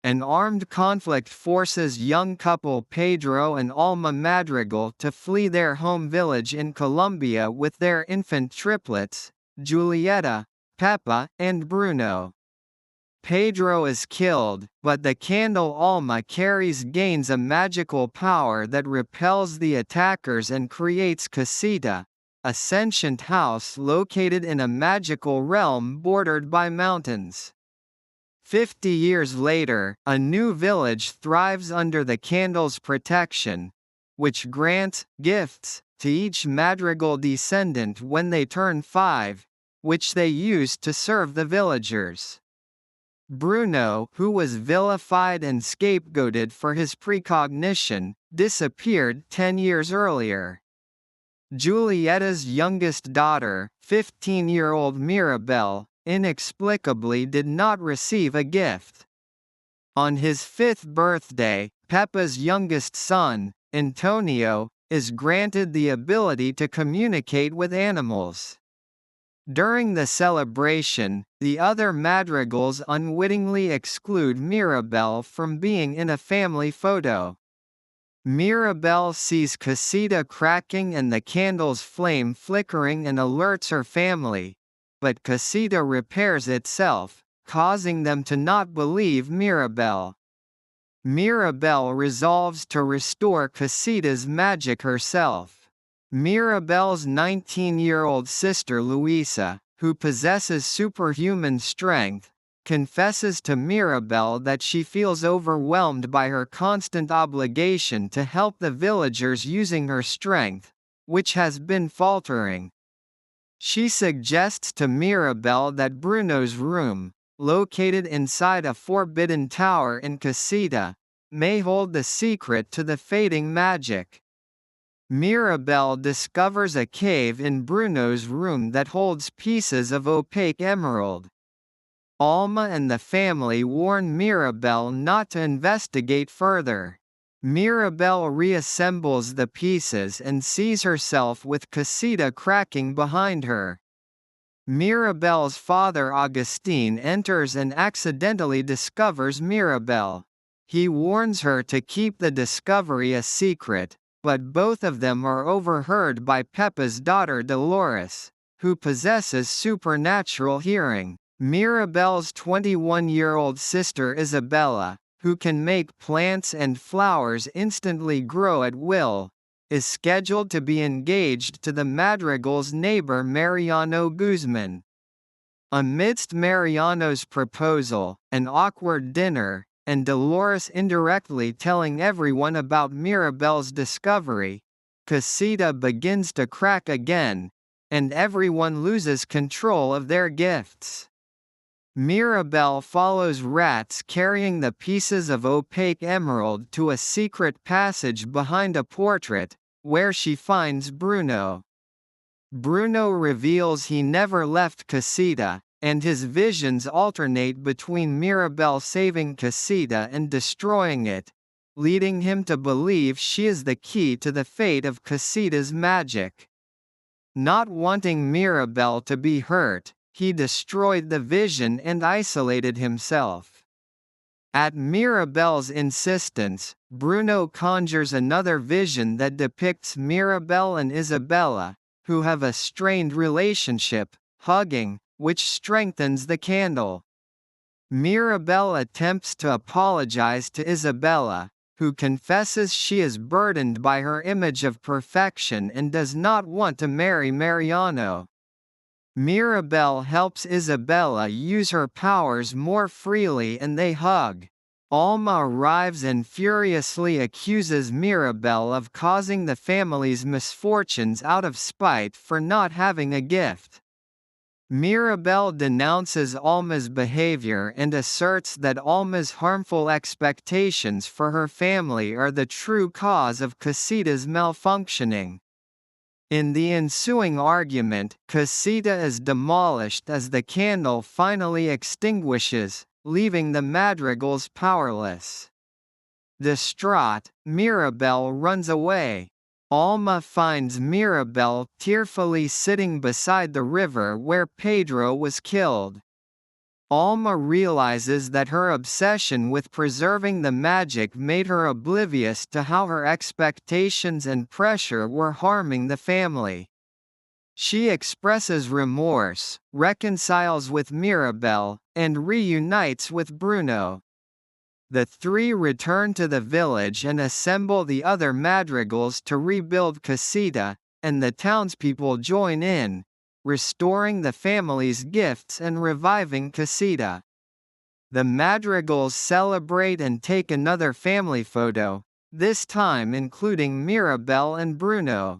An armed conflict forces young couple Pedro and Alma Madrigal to flee their home village in Colombia with their infant triplets, Julieta, Pepa, and Bruno. Pedro is killed, but the candle Alma carries gains a magical power that repels the attackers and creates Casita, a sentient house located in a magical realm bordered by mountains. 50 years later, a new village thrives under the candle's protection, which grants gifts to each Madrigal descendant when they turn 5, which they use to serve the villagers. Bruno, who was vilified and scapegoated for his precognition, disappeared 10 years earlier. Julieta's youngest daughter, 15-year-old Mirabel, inexplicably did not receive a gift. On his 5th birthday, Pepa's youngest son, Antonio, is granted the ability to communicate with animals. During the celebration, the other Madrigals unwittingly exclude Mirabel from being in a family photo. Mirabel sees Casita cracking and the candle's flame flickering and alerts her family, but Casita repairs itself, causing them to not believe Mirabel. Mirabel resolves to restore Casita's magic herself. Mirabel's 19-year-old sister Luisa, who possesses superhuman strength, confesses to Mirabel that she feels overwhelmed by her constant obligation to help the villagers using her strength, which has been faltering. She suggests to Mirabel that Bruno's room, located inside a forbidden tower in Casita, may hold the secret to the fading magic. Mirabel discovers a cave in Bruno's room that holds pieces of opaque emerald. Alma and the family warn Mirabel not to investigate further. Mirabel reassembles the pieces and sees herself with Casita cracking behind her. Mirabel's father Augustine enters and accidentally discovers Mirabel. He warns her to keep the discovery a secret, but both of them are overheard by Pepa's daughter Dolores, who possesses supernatural hearing. Mirabel's 21-year-old sister Isabella, who can make plants and flowers instantly grow at will, is scheduled to be engaged to the Madrigal's neighbor Mariano Guzman. Amidst Mariano's proposal, an awkward dinner, and Dolores indirectly telling everyone about Mirabel's discovery, Casita begins to crack again, and everyone loses control of their gifts. Mirabel follows rats carrying the pieces of opaque emerald to a secret passage behind a portrait, where she finds Bruno. Bruno reveals he never left Casita, and his visions alternate between Mirabel saving Casita and destroying it, leading him to believe she is the key to the fate of Casita's magic. Not wanting Mirabel to be hurt, he destroyed the vision and isolated himself. At Mirabel's insistence, Bruno conjures another vision that depicts Mirabel and Isabella, who have a strained relationship, hugging, which strengthens the candle. Mirabel attempts to apologize to Isabella, who confesses she is burdened by her image of perfection and does not want to marry Mariano. Mirabel helps Isabella use her powers more freely and they hug. Alma arrives and furiously accuses Mirabel of causing the family's misfortunes out of spite for not having a gift. Mirabel denounces Alma's behavior and asserts that Alma's harmful expectations for her family are the true cause of Casita's malfunctioning. In the ensuing argument, Casita is demolished as the candle finally extinguishes, leaving the Madrigals powerless. Distraught, Mirabel runs away. Alma finds Mirabel tearfully sitting beside the river where Pedro was killed. Alma realizes that her obsession with preserving the magic made her oblivious to how her expectations and pressure were harming the family. She expresses remorse, reconciles with Mirabel, and reunites with Bruno. The three return to the village and assemble the other Madrigals to rebuild Casita, and the townspeople join in, restoring the family's gifts and reviving Casita. The Madrigals celebrate and take another family photo, this time including Mirabel and Bruno.